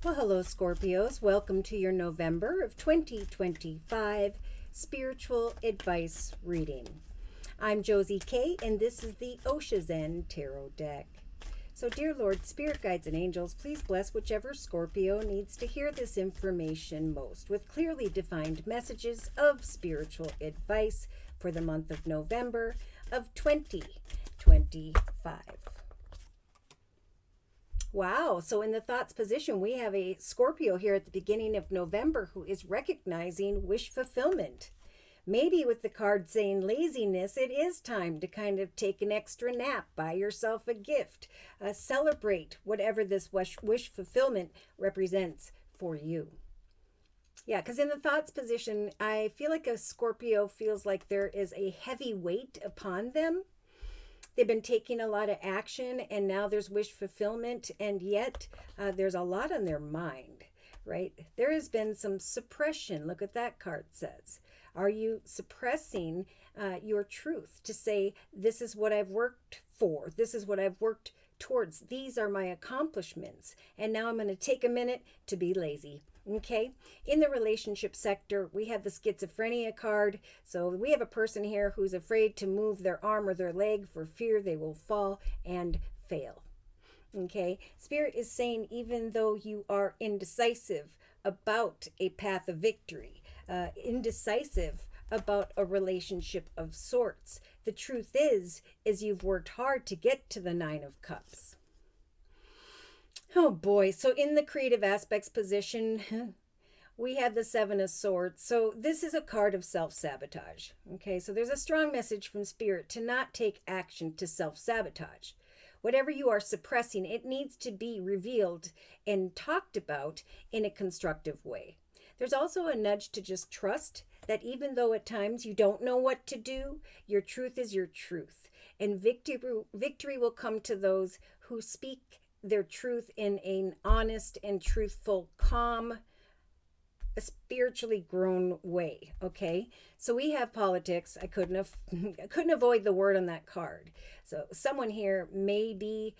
Well, hello, Scorpios. Welcome to your November of 2025 spiritual advice reading. I'm Josie K, and this is the Zen Tarot deck. So, dear Lord, Spirit Guides and Angels, please bless whichever Scorpio needs to hear this information most with clearly defined messages of spiritual advice for the month of November of 2025. Wow. So in the thoughts position, we have a Scorpio here at the beginning of November who is recognizing wish fulfillment. Maybe with the card saying laziness, it is time to kind of take an extra nap, buy yourself a gift, celebrate whatever this wish fulfillment represents for you. Yeah, because in the thoughts position, I feel like a Scorpio feels like there is a heavy weight upon them. They've been taking a lot of action, and now there's wish fulfillment, and yet there's a lot on their mind, right? There has been some suppression. Look what that card says. Are you suppressing your truth to say, this is what I've worked for, this is what I've worked towards, these are my accomplishments, and now I'm going to take a minute to be lazy? Okay, in the relationship sector, we have the schizophrenia card. So we have a person here who's afraid to move their arm or their leg for fear they will fall and fail. Okay, Spirit is saying even though you are indecisive about a path of victory, indecisive about a relationship of sorts, the truth is you've worked hard to get to the Nine of Cups. Oh boy, so in the creative aspects position, we have the Seven of Swords. So this is a card of self-sabotage. Okay, so there's a strong message from Spirit to not take action to self-sabotage. Whatever you are suppressing, it needs to be revealed and talked about in a constructive way. There's also a nudge to just trust that even though at times you don't know what to do, your truth is your truth. And victory will come to those who speak their truth in an honest and truthful, calm, a spiritually grown way. Okay, so we have politics. I couldn't avoid the word on that card. So someone here may be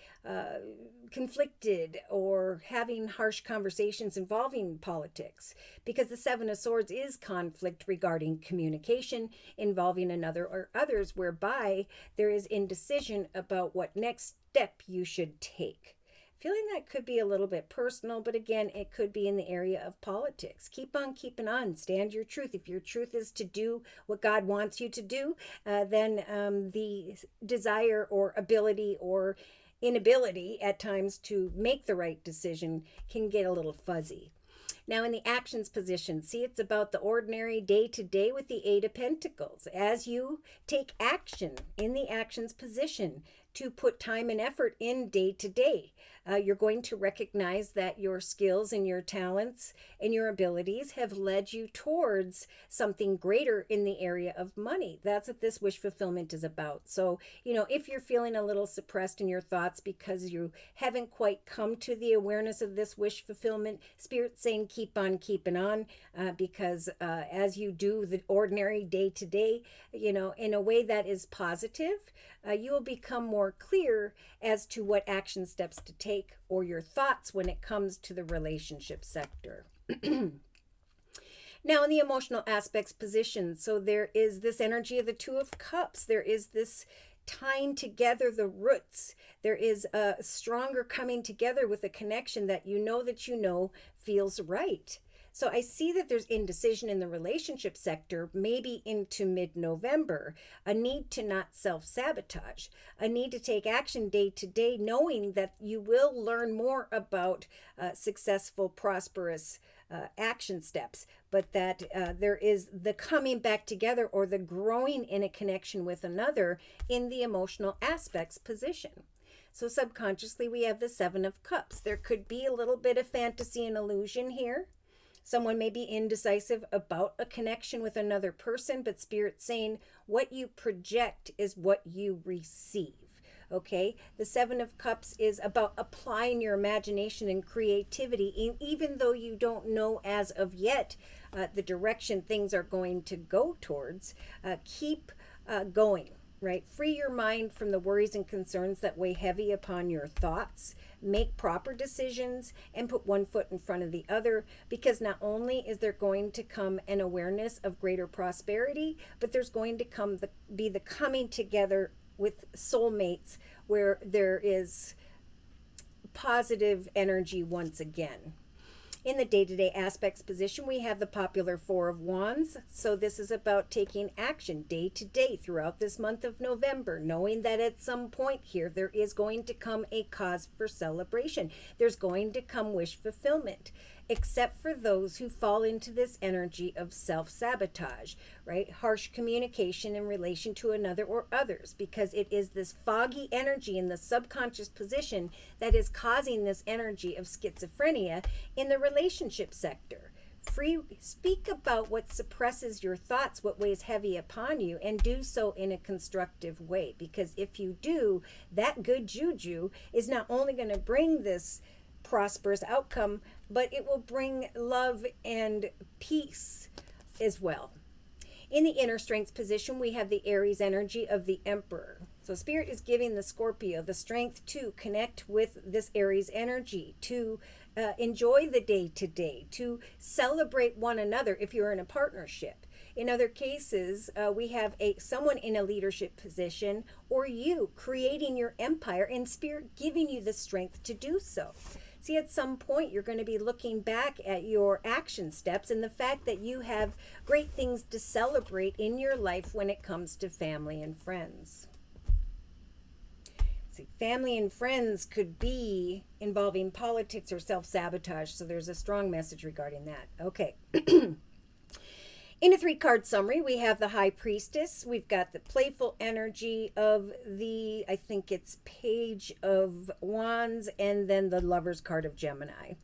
conflicted or having harsh conversations involving politics, because the Seven of Swords is conflict regarding communication involving another or others, whereby there is indecision about what next step you should take. Feeling that could be a little bit personal, but again, it could be in the area of politics. Keep on keeping on. Stand your truth. If your truth is to do what God wants you to do, then the desire or ability or inability at times to make the right decision can get a little fuzzy. Now in the actions position, see, it's about the ordinary day-to-day with the Eight of Pentacles. As you take action in the actions position to put time and effort in day-to-day, you're going to recognize that your skills and your talents and your abilities have led you towards something greater in the area of money. That's what this wish fulfillment is about. So, if you're feeling a little suppressed in your thoughts because you haven't quite come to the awareness of this wish fulfillment, Spirit's saying keep on keeping on, because as you do the ordinary day-to-day, in a way that is positive, you will become more clear as to what action steps to take or your thoughts when it comes to the relationship sector. Now in the emotional aspects position, so there is this energy of the Two of Cups. There is this tying together the roots. There is a stronger coming together with a connection that feels right. So I see that there's indecision in the relationship sector, maybe into mid-November, a need to not self-sabotage, a need to take action day to day, knowing that you will learn more about successful, prosperous action steps, but that there is the coming back together or the growing in a connection with another in the emotional aspects position. So subconsciously, we have the Seven of Cups. There could be a little bit of fantasy and illusion here. Someone may be indecisive about a connection with another person, but Spirit's saying what you project is what you receive. Okay, the Seven of Cups is about applying your imagination and creativity, even though you don't know as of yet the direction things are going to go towards. Keep going. Right? Free your mind from the worries and concerns that weigh heavy upon your thoughts. make proper decisions and put one foot in front of the other, because not only is there going to come an awareness of greater prosperity, but there's going to be the coming together with soulmates where there is positive energy once again. In the day-to-day aspects position, we have the popular Four of Wands. So this is about taking action day to day throughout this month of November, knowing that at some point here, there is going to come a cause for celebration. There's going to come wish fulfillment, except for those who fall into this energy of self-sabotage, right? Harsh communication in relation to another or others, because it is this foggy energy in the subconscious position that is causing this energy of schizophrenia in the relationship sector. Speak about what suppresses your thoughts, what weighs heavy upon you, and do so in a constructive way, because if you do, that good juju is not only going to bring this prosperous outcome, but it will bring love and peace as well. In the inner strength position, we have the Aries energy of the Emperor. So Spirit is giving the Scorpio the strength to connect with this Aries energy, to enjoy the day-to-day, to celebrate one another if you're in a partnership. In other cases, we have someone in a leadership position, or you creating your empire, and Spirit giving you the strength to do so. See, at some point, you're going to be looking back at your action steps and the fact that you have great things to celebrate in your life when it comes to family and friends. See, family and friends could be involving politics or self-sabotage, so there's a strong message regarding that. Okay. In a 3-card summary, we have the High Priestess. We've got the playful energy of the, I think it's Page of Wands, and then the Lover's card of Gemini.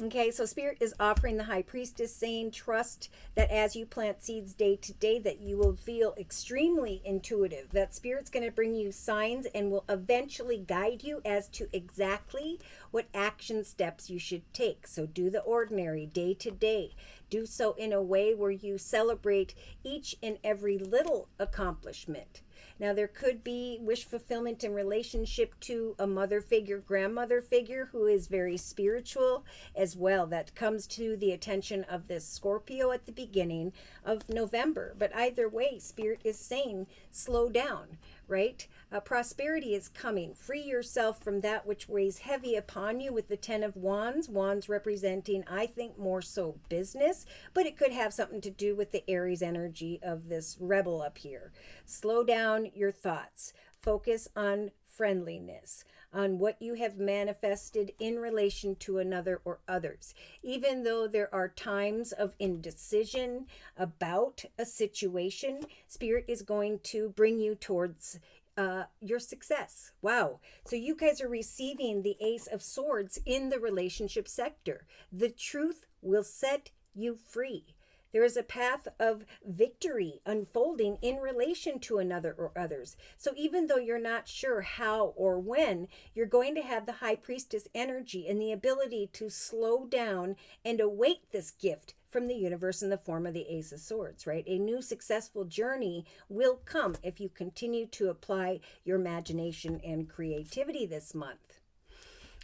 Okay, so Spirit is offering the High Priestess, saying trust that as you plant seeds day to day, that you will feel extremely intuitive, that Spirit's going to bring you signs and will eventually guide you as to exactly what action steps you should take. So do the ordinary day to day. Do so in a way where you celebrate each and every little accomplishment. Now, there could be wish fulfillment in relationship to a mother figure, grandmother figure who is very spiritual as well. That comes to the attention of this Scorpio at the beginning of November. But either way, Spirit is saying, slow down, right? Prosperity is coming. Free yourself from that which weighs heavy upon you with the 10 of Wands. Wands representing, I think, more so business, but it could have something to do with the Aries energy of this rebel up here. Slow down your thoughts. Focus on friendliness, on what you have manifested in relation to another or others. Even though there are times of indecision about a situation, Spirit is going to bring you towards your success. Wow. So you guys are receiving the Ace of Swords in the relationship sector. The truth will set you free. There is a path of victory unfolding in relation to another or others. So even though you're not sure how or when, you're going to have the High Priestess energy and the ability to slow down and await this gift from the universe in the form of the Ace of Swords, right? A new successful journey will come if you continue to apply your imagination and creativity this month.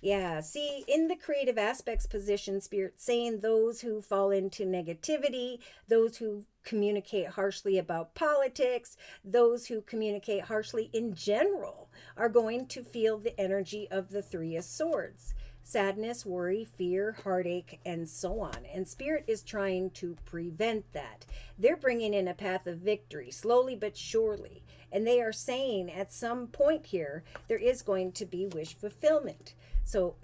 Yeah, see, in the creative aspects position, Spirit saying those who fall into negativity, those who communicate harshly about politics, those who communicate harshly in general are going to feel the energy of the 3 of Swords. Sadness, worry, fear, heartache, and so on. And Spirit is trying to prevent that. They're bringing in a path of victory, slowly but surely. And they are saying at some point here, there is going to be wish fulfillment. So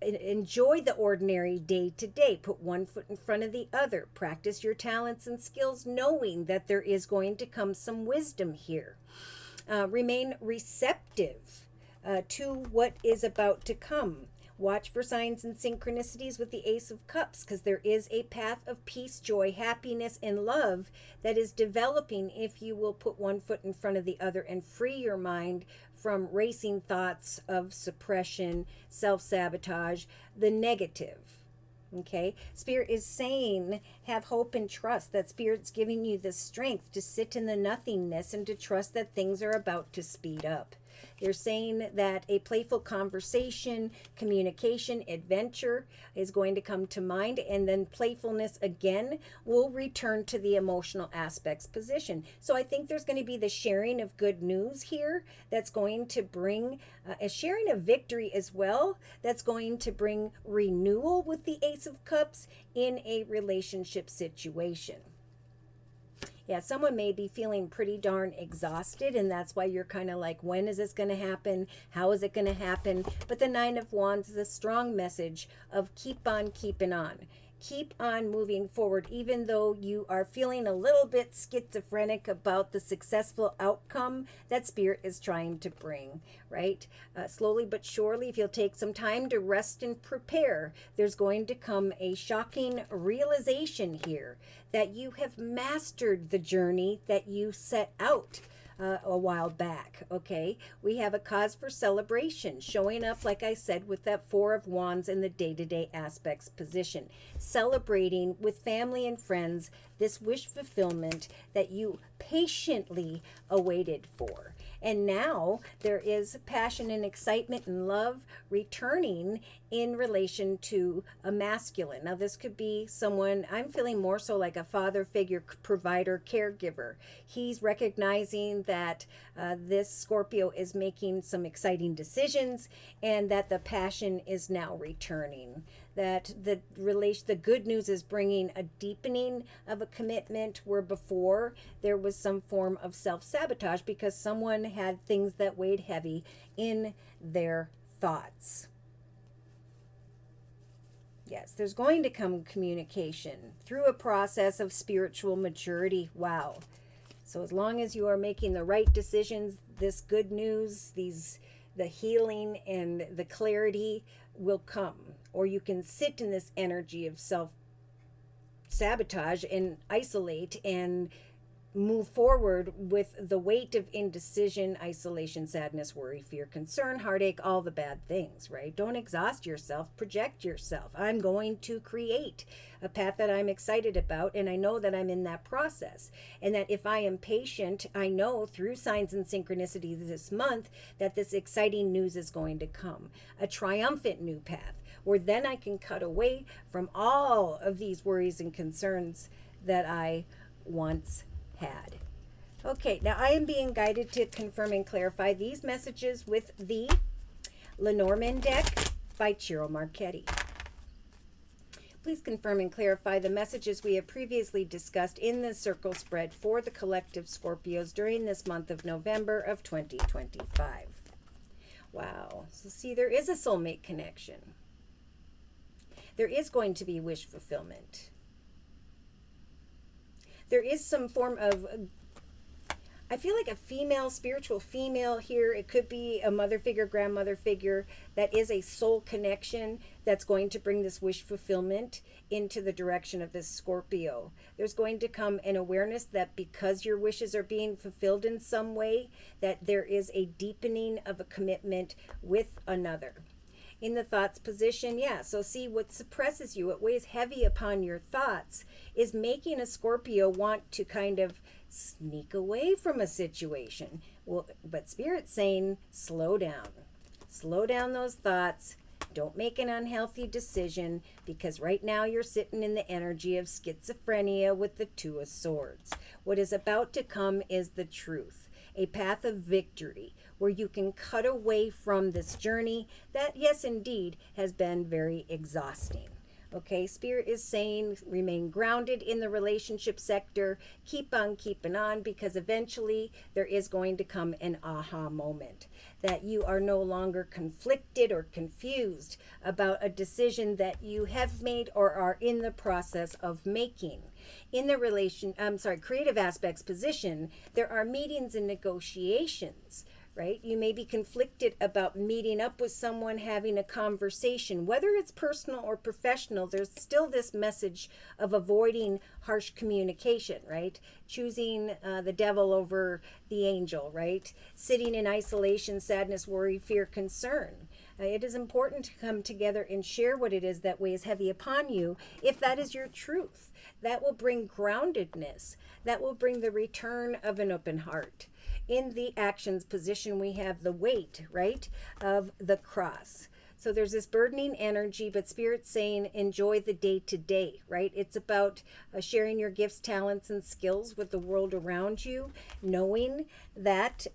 enjoy the ordinary day to day. Put one foot in front of the other. Practice your talents and skills, knowing that there is going to come some wisdom here. Remain receptive to what is about to come. Watch for signs and synchronicities with the Ace of Cups, because there is a path of peace, joy, happiness, and love that is developing if you will put one foot in front of the other and free your mind from racing thoughts of suppression, self-sabotage, the negative. Okay, Spirit is saying have hope and trust that Spirit's giving you the strength to sit in the nothingness and to trust that things are about to speed up. They're saying that a playful conversation, communication, adventure is going to come to mind, and then playfulness again will return to the emotional aspects position. So I think there's going to be the sharing of good news here that's going to bring a sharing of victory as well, that's going to bring renewal with the Ace of Cups in a relationship situation. Yeah, someone may be feeling pretty darn exhausted, and that's why you're kind of like, when is this going to happen? How is it going to happen? But the Nine of Wands is a strong message of keep on keeping on. Keep on moving forward, even though you are feeling a little bit schizophrenic about the successful outcome that Spirit is trying to bring, right? Slowly but surely, if you'll take some time to rest and prepare, there's going to come a shocking realization here that you have mastered the journey that you set out a while back. Okay, we have a cause for celebration showing up, like I said, with that Four of Wands in the day-to-day aspects position, celebrating with family and friends this wish fulfillment that you patiently awaited for. And now there is passion and excitement and love returning in relation to a masculine. Now, this could be someone, I'm feeling more so like a father figure, provider, caregiver. He's recognizing that this Scorpio is making some exciting decisions and that the passion is now returning. That the good news is bringing a deepening of a commitment where before there was some form of self-sabotage because someone had things that weighed heavy in their thoughts. Yes, there's going to come communication through a process of spiritual maturity. Wow. So as long as you are making the right decisions, this good news, the healing and the clarity will come. Or you can sit in this energy of self-sabotage and isolate and move forward with the weight of indecision, isolation, sadness, worry, fear, concern, heartache, all the bad things, right? Don't exhaust yourself, project yourself. I'm going to create a path that I'm excited about, and I know that I'm in that process. And that if I am patient, I know through signs and synchronicity this month that this exciting news is going to come. A triumphant new path, where then I can cut away from all of these worries and concerns that I once had. Okay, now I am being guided to confirm and clarify these messages with the Lenormand deck by Ciro Marchetti. Please confirm and clarify the messages we have previously discussed in the circle spread for the collective Scorpios during this month of November of 2025. Wow. So see, there is a soulmate connection. There is going to be wish fulfillment. There is some form of, I feel like a female, spiritual female here. It could be a mother figure, grandmother figure that is a soul connection that's going to bring this wish fulfillment into the direction of this Scorpio. There's going to come an awareness that because your wishes are being fulfilled in some way, that there is a deepening of a commitment with another. In the thoughts position, yeah, so see, what suppresses you, what weighs heavy upon your thoughts, is making a Scorpio want to kind of sneak away from a situation. Well, but Spirit's saying, slow down. Slow down those thoughts. Don't make an unhealthy decision, because right now you're sitting in the energy of schizophrenia with the Two of Swords. What is about to come is the truth, a path of victory, where you can cut away from this journey that, yes, indeed, has been very exhausting. Okay, Spirit is saying remain grounded in the relationship sector, keep on keeping on, because eventually there is going to come an aha moment, that you are no longer conflicted or confused about a decision that you have made or are in the process of making. In the creative aspects position, there are meetings and negotiations, right? You may be conflicted about meeting up with someone, having a conversation, whether it's personal or professional. There's still this message of avoiding harsh communication, right? Choosing the devil over the angel, right? Sitting in isolation, sadness, worry, fear, concern. It is important to come together and share what it is that weighs heavy upon you, if that is your truth. That will bring groundedness. That will bring the return of an open heart. in the actions position, we have the weight, right, of the cross. So there's this burdening energy, but Spirit's saying enjoy the day to day, right? It's about sharing your gifts, talents, and skills with the world around you, knowing that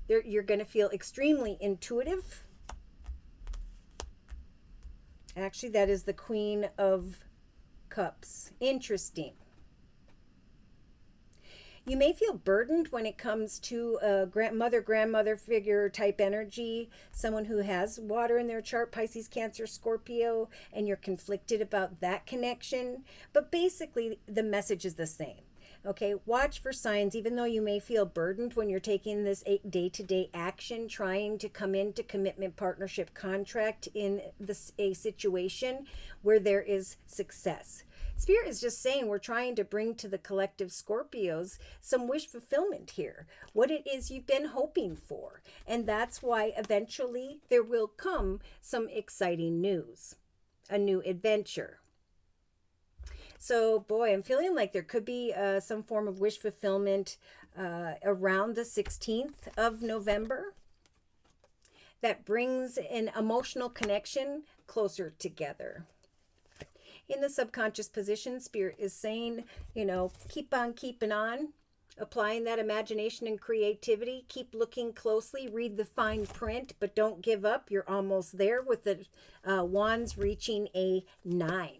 you're going to feel extremely intuitive. Actually, that is the Queen of Cups. Interesting. You may feel burdened when it comes to a grandmother figure type energy, someone who has water in their chart, Pisces, Cancer, Scorpio, and you're conflicted about that connection. But basically, the message is the same. Okay, watch for signs, even though you may feel burdened when you're taking this day-to-day action, trying to come into commitment, partnership, contract in a situation where there is success. Spirit is just saying we're trying to bring to the collective Scorpios some wish fulfillment here, what it is you've been hoping for. And that's why eventually there will come some exciting news, a new adventure. So, boy, I'm feeling like there could be some form of wish fulfillment around the 16th of November that brings an emotional connection closer together. In the subconscious position, Spirit is saying, keep on keeping on, applying that imagination and creativity. Keep looking closely, read the fine print, but don't give up. You're almost there with the wands reaching a 9.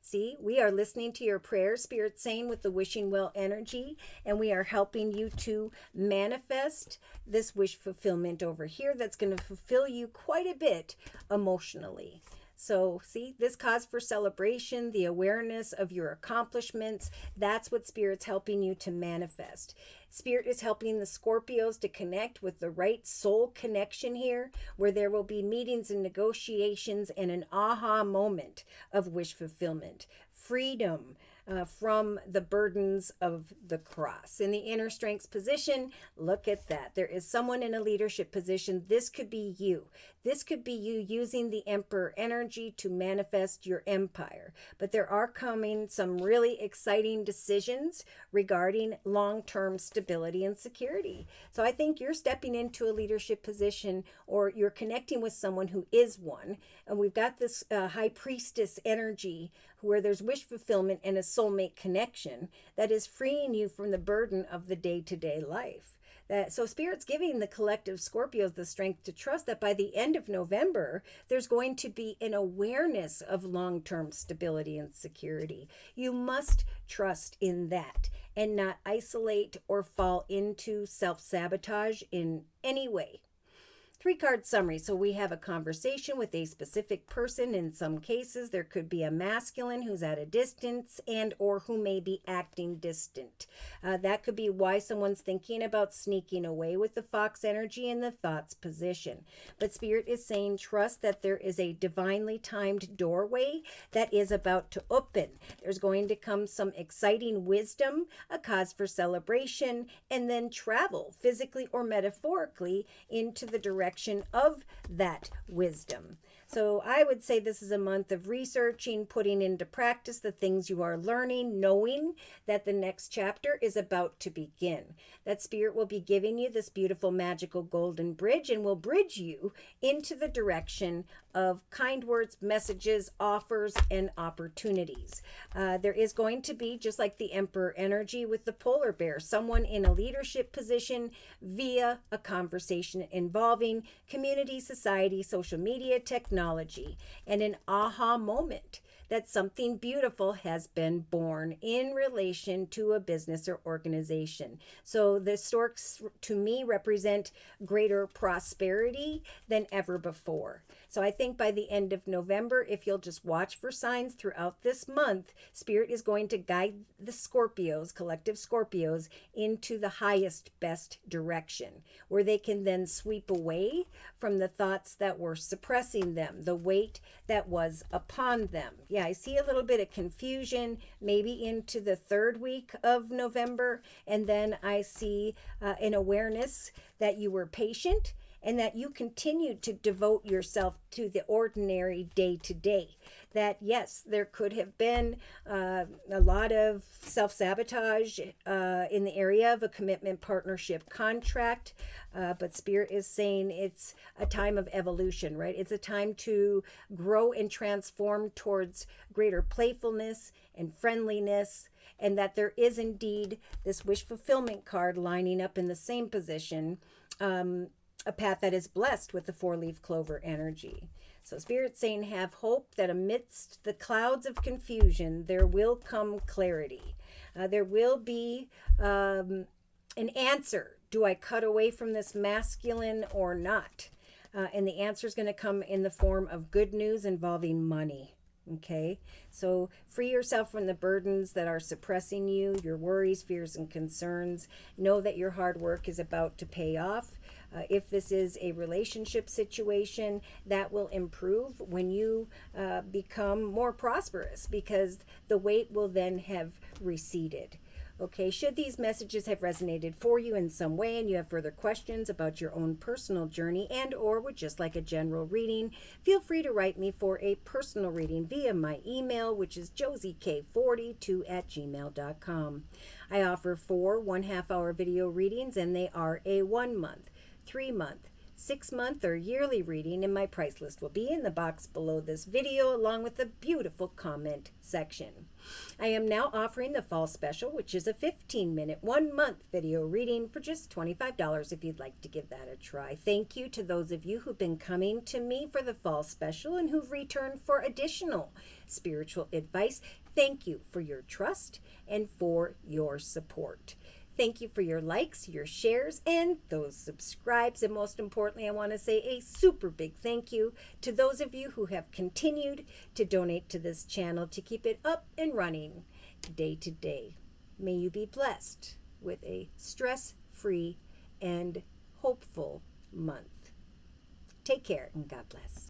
See, we are listening to your prayers, Spirit saying, with the wishing well energy, and we are helping you to manifest this wish fulfillment over here that's going to fulfill you quite a bit emotionally. So see, this cause for celebration, the awareness of your accomplishments, that's what Spirit's helping you to manifest. Spirit is helping the Scorpios to connect with the right soul connection here, where there will be meetings and negotiations and an aha moment of wish fulfillment, freedom from the burdens of the cross. In the inner strengths position, look at that. There is someone in a leadership position. This could be you. This could be you using the Emperor energy to manifest your empire. But there are coming some really exciting decisions regarding long-term stability and security. So I think you're stepping into a leadership position, or you're connecting with someone who is one. And we've got this high priestess energy where there's wish fulfillment and a soulmate connection that is freeing you from the burden of the day-to-day life. So Spirit's giving the collective Scorpios the strength to trust that by the end of November, there's going to be an awareness of long-term stability and security. You must trust in that and not isolate or fall into self-sabotage in any way. 3-card summary. So we have a conversation with a specific person. In some cases, there could be a masculine who's at a distance and or who may be acting distant. That could be why someone's thinking about sneaking away with the fox energy in the thoughts position. But Spirit is saying trust that there is a divinely timed doorway that is about to open. There's going to come some exciting wisdom, a cause for celebration, and then travel, physically or metaphorically, into the direction of that wisdom. So I would say this is a month of researching, putting into practice the things you are learning, knowing that the next chapter is about to begin. That Spirit will be giving you this beautiful, magical golden bridge and will bridge you into the direction of kind words, messages, offers, and opportunities. There is going to be, just like the Emperor energy with the polar bear, someone in a leadership position via a conversation involving community, society, social media, technology, and an aha moment that something beautiful has been born in relation to a business or organization. So the storks, to me, represent greater prosperity than ever before. So I think by the end of November, if you'll just watch for signs throughout this month, Spirit is going to guide the Scorpios, collective Scorpios, into the highest, best direction, where they can then sweep away from the thoughts that were suppressing them, the weight that was upon them. Yeah, I see a little bit of confusion, maybe into the 3rd week of November, and then I see an awareness that you were patient and that you continue to devote yourself to the ordinary day to day. That yes, there could have been a lot of self-sabotage in the area of a commitment partnership contract, but Spirit is saying it's a time of evolution, right? It's a time to grow and transform towards greater playfulness and friendliness, and that there is indeed this wish fulfillment card lining up in the same position, a path that is blessed with the 4-leaf clover energy. So Spirit's saying, have hope that amidst the clouds of confusion, there will come clarity. There will be an answer. Do I cut away from this masculine or not? And the answer is going to come in the form of good news involving money. Okay, so free yourself from the burdens that are suppressing you, your worries, fears, and concerns. Know that your hard work is about to pay off. If this is a relationship situation, that will improve when you become more prosperous, because the weight will then have receded. Okay, should these messages have resonated for you in some way and you have further questions about your own personal journey and or would just like a general reading, feel free to write me for a personal reading via my email, which is JosieK42@gmail.com. I offer 4 1/2-hour video readings, and they are a 1-month, 3-month, 6-month, or yearly reading, and my price list will be in the box below this video along with the beautiful comment section. I am now offering the fall special, which is a 15-minute 1-month video reading for just $25 if you'd like to give that a try. Thank you to those of you who've been coming to me for the fall special and who've returned for additional spiritual advice. Thank you for your trust and for your support. Thank you for your likes, your shares, and those subscribes. And most importantly, I want to say a super big thank you to those of you who have continued to donate to this channel to keep it up and running day to day. May you be blessed with a stress-free and hopeful month. Take care and God bless.